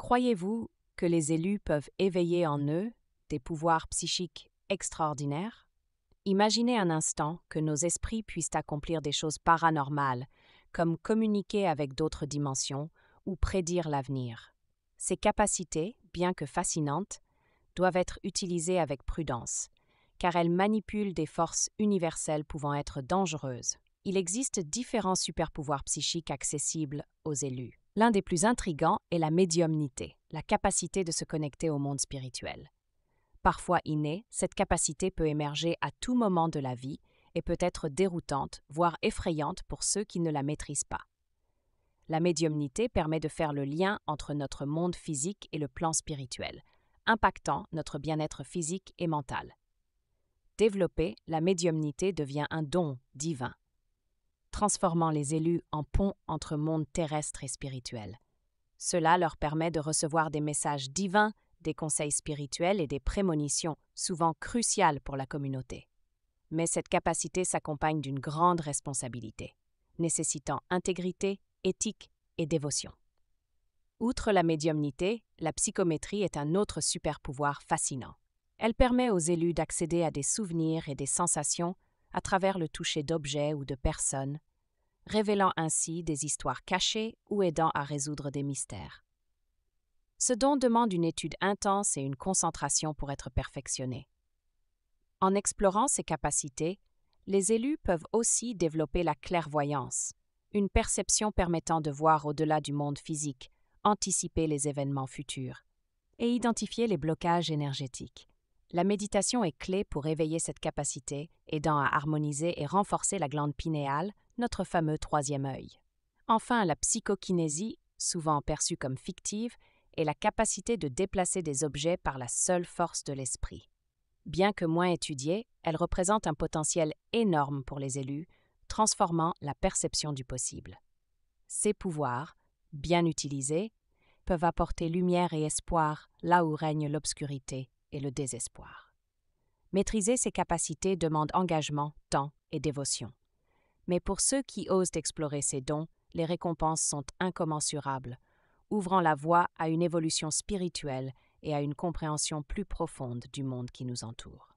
Croyez-vous que les élus peuvent éveiller en eux des pouvoirs psychiques extraordinaires? Imaginez un instant que nos esprits puissent accomplir des choses paranormales, comme communiquer avec d'autres dimensions ou prédire l'avenir. Ces capacités, bien que fascinantes, doivent être utilisées avec prudence, car elles manipulent des forces universelles pouvant être dangereuses. Il existe différents superpouvoirs psychiques accessibles aux élus. L'un des plus intrigants est la médiumnité, la capacité de se connecter au monde spirituel. Parfois innée, cette capacité peut émerger à tout moment de la vie et peut être déroutante, voire effrayante pour ceux qui ne la maîtrisent pas. La médiumnité permet de faire le lien entre notre monde physique et le plan spirituel, impactant notre bien-être physique et mental. Développée, la médiumnité devient un don divin, transformant les élus en pont entre monde terrestre et spirituel. Cela leur permet de recevoir des messages divins, des conseils spirituels et des prémonitions, souvent cruciales pour la communauté. Mais cette capacité s'accompagne d'une grande responsabilité, nécessitant intégrité, éthique et dévotion. Outre la médiumnité, la psychométrie est un autre super-pouvoir fascinant. Elle permet aux élus d'accéder à des souvenirs et des sensations à travers le toucher d'objets ou de personnes, révélant ainsi des histoires cachées ou aidant à résoudre des mystères. Ce don demande une étude intense et une concentration pour être perfectionné. En explorant ces capacités, les élus peuvent aussi développer la clairvoyance, une perception permettant de voir au-delà du monde physique, anticiper les événements futurs et identifier les blocages énergétiques. La méditation est clé pour éveiller cette capacité, aidant à harmoniser et renforcer la glande pinéale, notre fameux troisième œil. Enfin, la psychokinésie, souvent perçue comme fictive, est la capacité de déplacer des objets par la seule force de l'esprit. Bien que moins étudiée, elle représente un potentiel énorme pour les élus, transformant la perception du possible. Ces pouvoirs, bien utilisés, peuvent apporter lumière et espoir là où règne l'obscurité et le désespoir. Maîtriser ces capacités demande engagement, temps et dévotion. Mais pour ceux qui osent explorer ces dons, les récompenses sont incommensurables, ouvrant la voie à une évolution spirituelle et à une compréhension plus profonde du monde qui nous entoure.